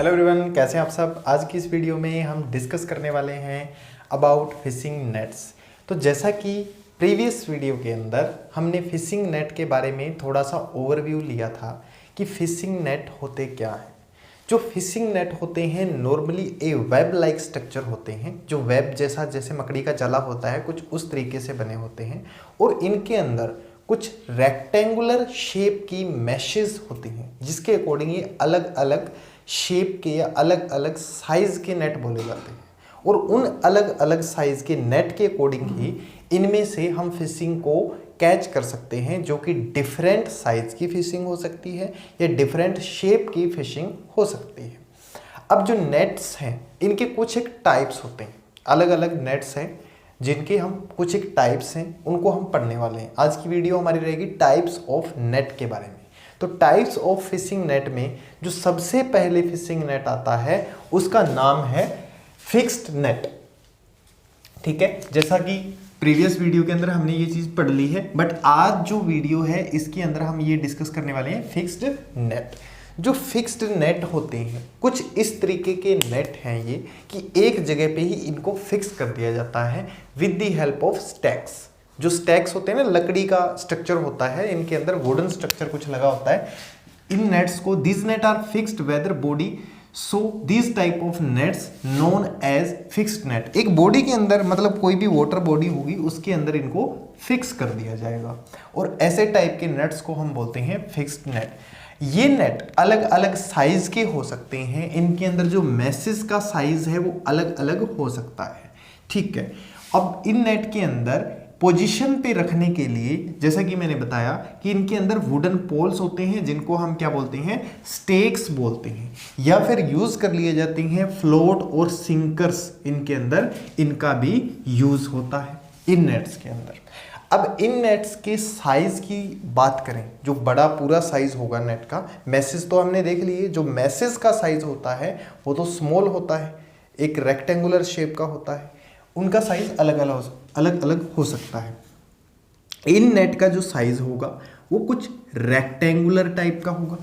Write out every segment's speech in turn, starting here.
Hello everyone, कैसे हैं आप सब। आज की इस वीडियो में हम डिस्कस करने वाले हैं अबाउट फिशिंग नेट्स। तो जैसा कि प्रीवियस वीडियो के अंदर हमने फिशिंग नेट के बारे में थोड़ा सा ओवरव्यू लिया था कि फिशिंग नेट होते क्या हैं। जो फिशिंग नेट होते हैं नॉर्मली ए वेब लाइक स्ट्रक्चर होते हैं, जो वेब जैसा जैसे मकड़ी का जाला होता है कुछ उस तरीके से बने होते हैं और इनके अंदर कुछ रेक्टेंगुलर शेप की मैशेस होती हैं जिसके अकॉर्डिंग ये अलग अलग शेप के या अलग अलग साइज के नेट बोले जाते हैं और उन अलग अलग साइज के नेट के अकॉर्डिंग ही इनमें से हम फिशिंग को कैच कर सकते हैं, जो कि डिफरेंट साइज की फिशिंग हो सकती है या डिफरेंट शेप की फिशिंग हो सकती है। अब जो नेट्स हैं इनके कुछ एक टाइप्स होते हैं, अलग अलग नेट्स हैं जिनके हम कुछ एक टाइप्स हैं उनको हम पढ़ने वाले हैं। आज की वीडियो हमारी रहेगी टाइप्स ऑफ नेट के बारे में। तो टाइप्स ऑफ फिशिंग नेट में जो सबसे पहले फिशिंग नेट आता है उसका नाम है फिक्स्ड नेट। ठीक है, जैसा कि प्रीवियस वीडियो के अंदर हमने ये चीज पढ़ ली है, बट आज जो वीडियो है इसके अंदर हम ये डिस्कस करने वाले हैं फिक्स्ड नेट। जो फिक्स्ड नेट होते हैं कुछ इस तरीके के नेट हैं ये कि एक जगह पे ही इनको फिक्स कर दिया जाता है with the help of stacks. जो स्टैक्स होते हैं ना, लकड़ी का स्ट्रक्चर होता है, इनके अंदर वुडन स्ट्रक्चर कुछ लगा होता है। इन नेट्स को this net are fixed weather body, so this type of nets known as fixed net. एक बॉडी के अंदर मतलब कोई भी वाटर बॉडी होगी उसके अंदर इनको फिक्स कर दिया जाएगा और ऐसे टाइप के नेट्स को हम बोलते हैं फिक्स्ड नेट। ये नेट अलग अलग साइज के हो सकते हैं, इनके अंदर जो मैसेज का साइज है वो अलग अलग हो सकता है। ठीक है, अब इन नेट के अंदर पोजीशन पे रखने के लिए जैसा कि मैंने बताया कि इनके अंदर वुडन पोल्स होते हैं जिनको हम क्या बोलते हैं, स्टेक्स बोलते हैं, या फिर यूज कर लिए जाते हैं फ्लोट और सिंकर्स। इनके अंदर इनका भी यूज होता है इन नेट्स के अंदर। अब इन नेट्स के साइज की बात करें, जो बड़ा पूरा साइज होगा नेट का, मैसेज तो हमने देख लिए, जो मैसेज का साइज होता है वो तो स्मॉल होता है, एक रेक्टेंगुलर शेप का होता है, उनका साइज अलग अलग हो सकता है। इन नेट का जो साइज होगा वो कुछ रेक्टेंगुलर टाइप का होगा,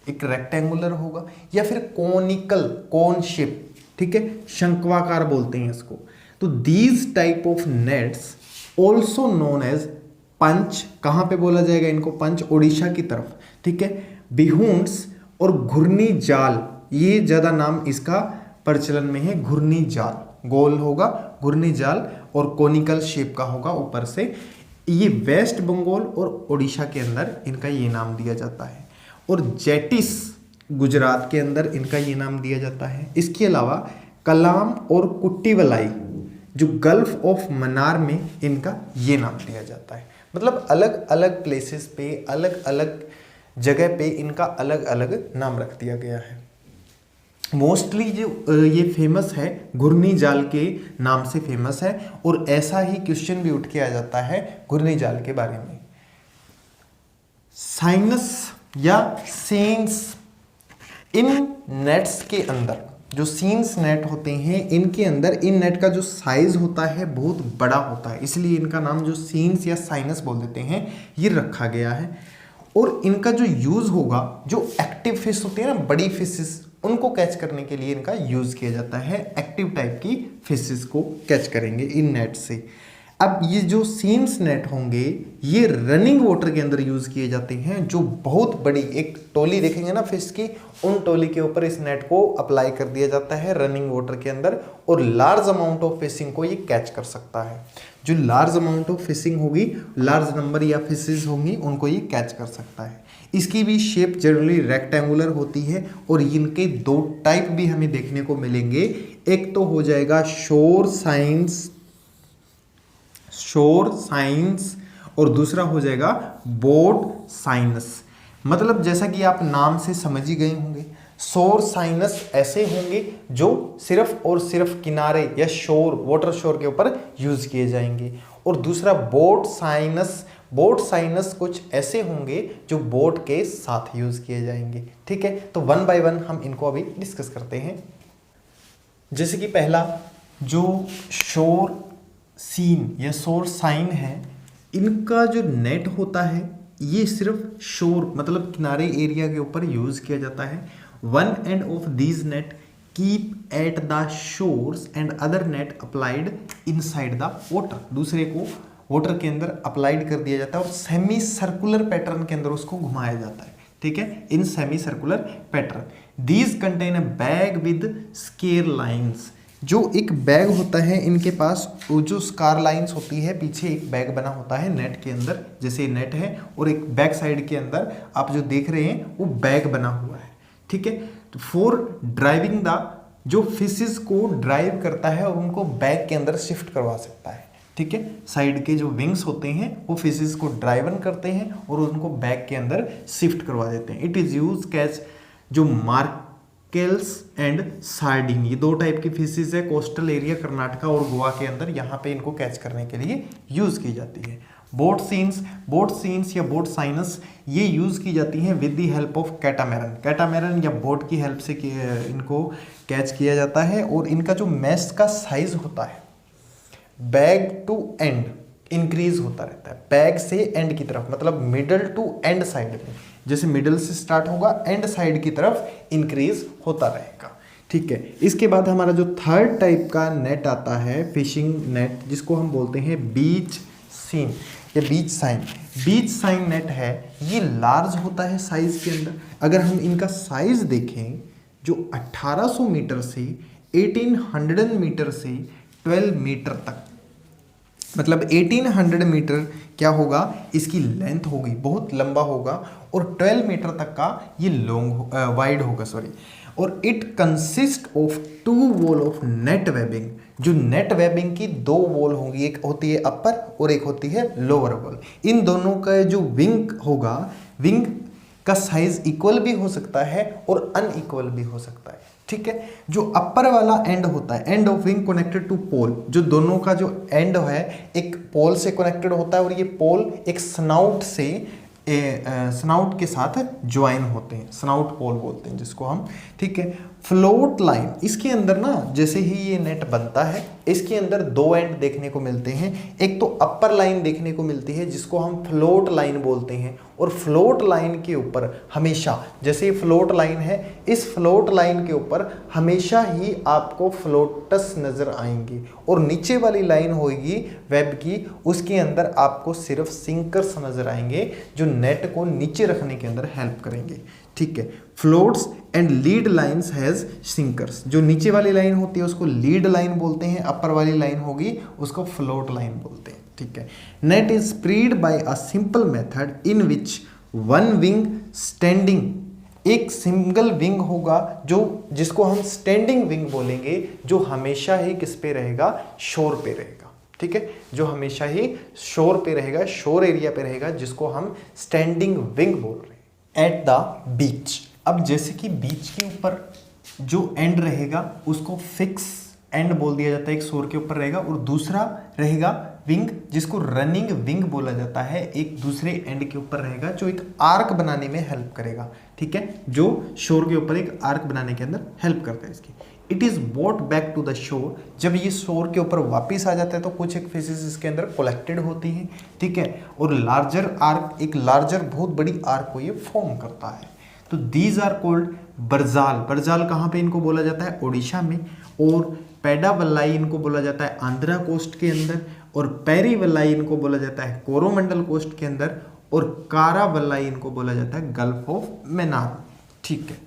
एक रेक्टेंगुलर होगा या फिर कोनिकल, कोन शेप, ठीक है, शंक्वाकार बोलते हैं इसको। तो these type of nets also known as punch. कहाँ पे बोला जाएगा इनको, पंच, ओडिशा की तरफ। ठीक है, बिहुंड्स और घुर्नी जाल, ये ज्यादा नाम इसका प्रचलन में है। घुर्नी जाल गोल होगा, घुर्नी जाल और कोनिकल शेप का होगा ऊपर से। ये वेस्ट बंगाल और ओडिशा के अंदर इनका ये नाम दिया जाता है और जेटिस गुजरात के अंदर इनका ये नाम दिया जाता है। इसके अलावा कलाम और कुट्टीवलाई जो गल्फ ऑफ मन्नार में इनका ये नाम दिया जाता है। मतलब अलग अलग प्लेसेस पे, अलग अलग जगह पे इनका अलग अलग नाम रख दिया गया है। मोस्टली जो ये फेमस है घुर्नी जाल के नाम से फेमस है और ऐसा ही क्वेश्चन भी उठ के आ जाता है घुर्नी जाल के बारे में। साइनस या सेंस, इन नेट्स के अंदर जो सीन्स नेट होते हैं इनके अंदर इन नेट का जो साइज होता है बहुत बड़ा होता है, इसलिए इनका नाम जो सीन्स या साइनस बोल देते हैं ये रखा गया है। और इनका जो यूज होगा, जो एक्टिव फिश होती है ना, बड़ी फिशेस, उनको कैच करने के लिए इनका यूज किया जाता है। एक्टिव टाइप की फिशेस को कैच करेंगे इन नेट से। अब ये जो सीन्स नेट होंगे ये रनिंग वाटर के अंदर यूज किए जाते हैं। जो बहुत बड़ी एक टोली देखेंगे ना फिश की, उन टोली के ऊपर इस नेट को अप्लाई कर दिया जाता है रनिंग वाटर के अंदर और लार्ज अमाउंट ऑफ फिशिंग को ये कैच कर सकता है। जो लार्ज अमाउंट ऑफ फिशिंग होगी, लार्ज नंबर या फिशेस होंगी, उनको ये कैच कर सकता है। इसकी भी शेप जनरली रेक्टेंगुलर होती है और इनके दो टाइप भी हमें देखने को मिलेंगे। एक तो हो जाएगा शोर साइंस और दूसरा हो जाएगा बोट साइनस। मतलब जैसा कि आप नाम से समझ ही गए होंगे, शोर साइनस ऐसे होंगे जो सिर्फ और सिर्फ किनारे या शोर, वाटर शोर के ऊपर यूज किए जाएंगे, और दूसरा बोट साइनस कुछ ऐसे होंगे जो बोट के साथ यूज किए जाएंगे। ठीक है, तो वन बाय वन हम इनको अभी डिस्कस करते हैं। जैसे कि पहला जो शोर सीन या शोर साइन है, इनका जो नेट होता है ये सिर्फ शोर मतलब किनारे एरिया के ऊपर यूज किया जाता है। One end of these net keep at the shores and other net applied inside the water, दूसरे को वाटर के अंदर अप्लाइड कर दिया जाता है और सेमी सर्कुलर पैटर्न के अंदर उसको घुमाया जाता है, ठीक है, in semi circular pattern. These contain a bag with square lines, जो एक बैग होता है इनके पास, वो जो स्कार लाइंस होती है पीछे एक बैग बना होता है नेट के अंदर, जैसे नेट है और एक बैक साइड के अंदर आप जो देख रहे हैं वो बैग बना हुआ है, ठीक है। तो फॉर ड्राइविंग द, जो फिशेस को ड्राइव करता है और उनको बैग के अंदर शिफ्ट करवा सकता है, ठीक है। साइड के जो विंग्स होते हैं वो फिशेस को ड्राइवन करते हैं और उनको बैग के अंदर शिफ्ट करवा देते हैं। इट इज यूज कैच जो मार्केल्स एंड सार्डिन, ये दो टाइप की फिशेस है कोस्टल एरिया कर्नाटका और गोवा के अंदर, यहाँ पे इनको कैच करने के लिए यूज की जाती है। बोट सीन्स या बोट साइनस ये यूज की जाती हैं विद द हेल्प ऑफ कैटामैरन या बोट की हेल्प से इनको कैच किया जाता है। और इनका जो मैश का साइज होता है बैग टू एंड इंक्रीज होता रहता है, बैग से एंड की तरफ, मतलब मिडल टू एंड साइड में, जैसे मिडल से स्टार्ट होगा एंड साइड की तरफ इंक्रीज होता रहेगा, ठीक है। इसके बाद हमारा जो थर्ड टाइप का नेट आता है फिशिंग नेट, जिसको हम बोलते हैं बीच सीन या बीच साइन। बीच साइन नेट है, ये लार्ज होता है साइज के अंदर। अगर हम इनका साइज देखें, जो 1800 मीटर से 1800 मीटर से 12 मीटर तक, मतलब 1800 मीटर क्या होगा, इसकी लेंथ होगी, बहुत लंबा होगा, और 12 मीटर तक का ये लॉन्ग वाइड होगा, सॉरी। और it consist of 2 wall of net webbing, जो नेट वेबिंग की 2 वॉल होंगी, एक होती है अपर और एक होती है लोअर वॉल। इन दोनों का जो विंग होगा, विंग का साइज इक्वल भी हो सकता है और अनइक्वल भी हो सकता है, ठीक है। जो अपर वाला एंड होता है, end of wing connected to pole, जो दोनों का जो एंड है एक पोल से कनेक्टेड होता है और ये पोल एक स्नाउट से स्नाउट के साथ ज्वाइन होते हैं, स्नाउट पोल बोलते हैं जिसको हम, ठीक है। फ्लोट लाइन, इसके अंदर ना जैसे ही ये नेट बनता है इसके अंदर 2 एंड देखने को मिलते हैं। एक तो अपर लाइन देखने को मिलती है जिसको हम फ्लोट लाइन बोलते हैं, और फ्लोट लाइन के ऊपर हमेशा, जैसे ये फ्लोट लाइन है, इस फ्लोट लाइन के ऊपर हमेशा ही आपको फ्लोटस नजर आएंगे, और नीचे वाली लाइन होगी वेब की, उसके अंदर आपको सिर्फ सिंकर्स नजर आएंगे जो नेट को नीचे रखने के अंदर हेल्प करेंगे, ठीक है। Floats and lead lines has sinkers, जो नीचे वाली लाइन होती है उसको लीड लाइन बोलते हैं, अपर वाली लाइन होगी उसको फ्लोट लाइन बोलते हैं, ठीक है। Net is spread by a simple method in which one wing standing, एक सिंगल विंग होगा जो जिसको हम स्टैंडिंग विंग बोलेंगे, जो हमेशा ही किस पे रहेगा, शोर पे रहेगा, ठीक है, जो हमेशा ही शोर पे रहेगा, शोर एरिया पे रहेगा, जिसको हम स्टैंडिंग विंग बोल रहे हैं। एट द बीच, अब जैसे कि बीच के ऊपर जो एंड रहेगा उसको फिक्स एंड बोल दिया जाता है, एक शोर के ऊपर रहेगा, और दूसरा रहेगा विंग जिसको रनिंग विंग बोला जाता है, एक दूसरे एंड के ऊपर रहेगा जो एक आर्क बनाने में हेल्प करेगा, ठीक है, जो शोर के ऊपर एक आर्क बनाने के अंदर हेल्प करता है इसकी। It is brought back to the shore, जब ये शोर के ऊपर वापिस आ जाता है तो कुछ एक फिशेस इसके अंदर कलेक्टेड होती हैं, ठीक है, और लार्जर आर्क, एक लार्जर बहुत बड़ी आर्क को ये फॉर्म करता है। तो दीज आर कोल्ड बरजाल। बरजाल कहाँ पे इनको बोला जाता है, ओडिशा में, और पेडावल्लाई इनको बोला जाता है आंध्रा कोस्ट के अंदर, और पेरीवल्लाई इनको बोला जाता है कोरोमंडल कोस्ट के अंदर, और कारावल्लाई इनको बोला जाता है गल्फ ऑफ मेनार, ठीक है।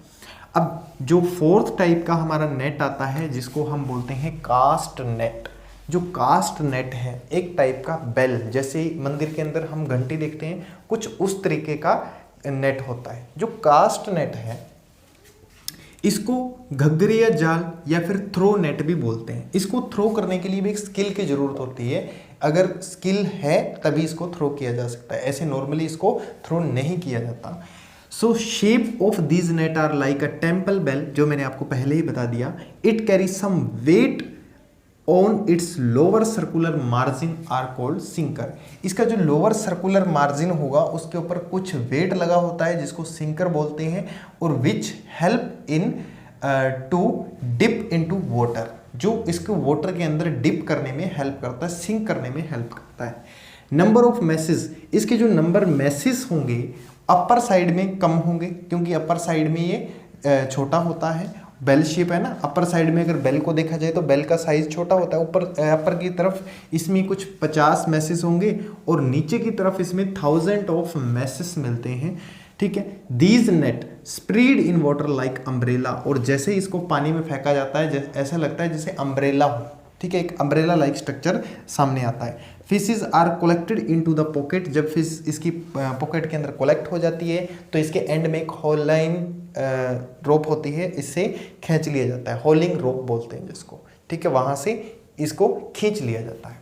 अब जो फोर्थ टाइप का हमारा नेट आता है जिसको हम बोलते हैं कास्ट नेट। जो कास्ट नेट है एक टाइप का बेल, जैसे मंदिर के अंदर हम घंटी देखते हैं, कुछ उस तरीके का नेट होता है। जो कास्ट नेट है इसको घग्गरिया जाल या फिर थ्रो नेट भी बोलते हैं। इसको थ्रो करने के लिए भी एक स्किल की जरूरत होती है, अगर स्किल है तभी इसको थ्रो किया जा सकता है, ऐसे नॉर्मली इसको थ्रो नहीं किया जाता। So shape of these net are like a temple bell, जो मैंने आपको पहले ही बता दिया। It carry some weight on its lower circular margin are called sinker. इसका जो लोअर सर्कुलर मार्जिन होगा उसके ऊपर कुछ वेट लगा होता है जिसको सिंकर बोलते हैं, और which help in to dip into water, जो इसको वाटर के अंदर डिप करने में हेल्प करता है, सिंक करने में हेल्प करता है। नंबर ऑफ मैसेज, इसके जो नंबर मैसेज होंगे अपर साइड में कम होंगे, क्योंकि अपर साइड में ये छोटा होता है, बेल शेप है ना, अपर साइड में अगर बेल को देखा जाए तो बेल का साइज छोटा होता है, ऊपर अपर की तरफ इसमें कुछ 50 मैसेज होंगे और नीचे की तरफ इसमें 1000 ऑफ मैसेज मिलते हैं, ठीक है। These net spread in water like umbrella, और जैसे इसको पानी में फेंका जाता है ऐसा लगता है जैसे अम्ब्रेला हो, ठीक है, एक अम्ब्रेला लाइक स्ट्रक्चर सामने आता है। Fishes are collected into the pocket, जब फिश इसकी पॉकेट के अंदर कलेक्ट हो जाती है तो इसके एंड में एक होल लाइन रोप होती है, इससे खींच लिया जाता है, होलिंग रोप बोलते हैं जिसको, ठीक है, वहां से इसको खींच लिया जाता है,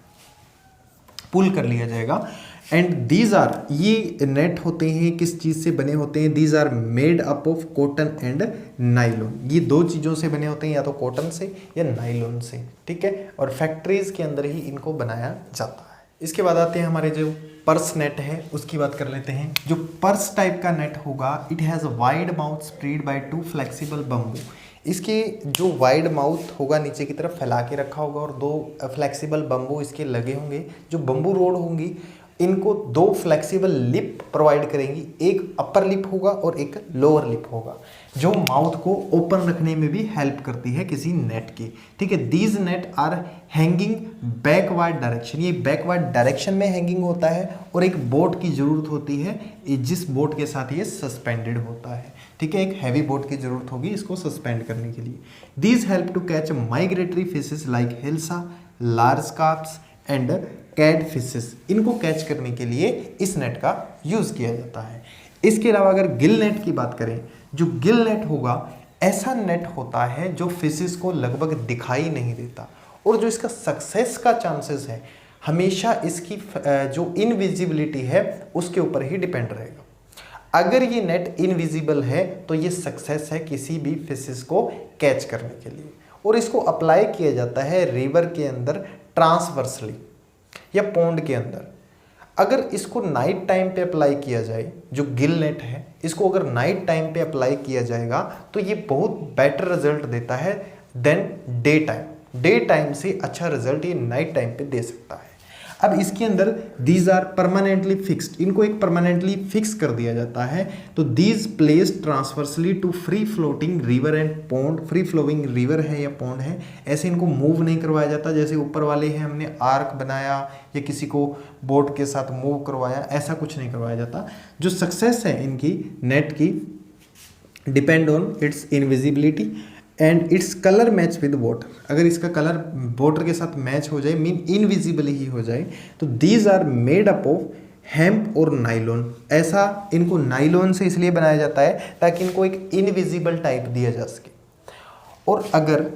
पुल कर लिया जाएगा। एंड दीज आर, ये नेट होते हैं किस चीज़ से बने होते हैं, these are made up of cotton and nylon, ये दो चीज़ों से बने होते हैं, या तो कॉटन से या नाइलॉन से, ठीक है, और फैक्ट्रीज के अंदर ही इनको बनाया जाता है। इसके बाद आते हैं हमारे जो पर्स नेट है उसकी बात कर लेते हैं। जो पर्स टाइप का नेट होगा, it has wide mouth spread by 2 flexible bamboo, इसके जो वाइड माउथ होगा नीचे की तरफ फैला के रखा होगा और 2 फ्लेक्सिबल बम्बू इसके लगे होंगे, जो बम्बू रोड होंगी इनको 2 फ्लेक्सिबल लिप प्रोवाइड करेंगी, एक अपर लिप होगा और एक लोअर लिप होगा, जो माउथ को ओपन रखने में भी हेल्प करती है किसी नेट की, ठीक है। These net are hanging backward direction, ये बैकवर्ड डायरेक्शन में हैंगिंग होता है और एक बोट की जरूरत होती है, जिस बोट के साथ ये सस्पेंडेड होता है, ठीक है, एक हैवी बोट की जरूरत होगी इसको सस्पेंड करने के लिए। These help to catch migratory fishes like hilsa, large carps and cat fishes, इनको कैच करने के लिए इस नेट का यूज किया जाता है। इसके अलावा अगर गिल नेट की बात करें, जो गिल नेट होगा ऐसा नेट होता है जो फिशेस को लगभग दिखाई नहीं देता, और जो इसका सक्सेस का चांसेस है हमेशा इसकी जो इनविजिबिलिटी है उसके ऊपर ही डिपेंड रहेगा। अगर ये नेट इनविजिबल है तो ये सक्सेस है किसी भी फिशेस को कैच करने के लिए, और इसको अप्लाई किया जाता है रिवर के अंदर ट्रांसवर्सली या पॉन्ड के अंदर। अगर इसको नाइट टाइम पे अप्लाई किया जाए, जो गिल नेट है इसको अगर नाइट टाइम पे अप्लाई किया जाएगा तो ये बहुत बेटर रिजल्ट देता है than day time. Day time से अच्छा रिजल्ट ये नाइट टाइम पे दे सकता है। अब इसके अंदर दीज आर परमानेंटली फिक्स्ड, इनको एक परमानेंटली फिक्स कर दिया जाता है, तो these place transversely to free floating river and pond, free flowing river है या पॉन्ड है, ऐसे इनको मूव नहीं करवाया जाता, जैसे ऊपर वाले हैं हमने आर्क बनाया या किसी को बोट के साथ मूव करवाया, ऐसा कुछ नहीं करवाया जाता। जो सक्सेस है इनकी नेट की depend on it's invisibility and its colour match with water, अगर इसका कलर वाटर के साथ मैच हो जाए, मीन इनविजिबल ही हो जाए, तो these are made up of hemp और नाइलॉन, ऐसा इनको नाइलॉन से इसलिए बनाया जाता है ताकि इनको एक इनविजिबल टाइप दिया जा सके, और अगर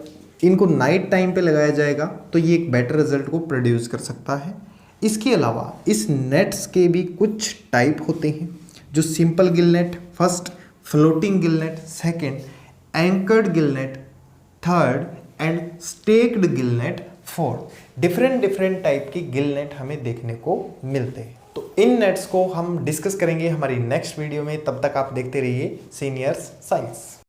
इनको नाइट टाइम पे लगाया जाएगा तो ये एक बेटर रिजल्ट को प्रोड्यूस कर सकता है। इसके अलावा इस नेट्स के भी कुछ टाइप होते हैं, जो simple Gill net first, floating Gill net second, anchored Gill net third and stacked Gill net fourth. Different type की गिल नेट हमें देखने को मिलते हैं। तो इन नेट्स को हम डिस्कस करेंगे हमारी नेक्स्ट वीडियो में, तब तक आप देखते रहिए सीनियर्स साइंस।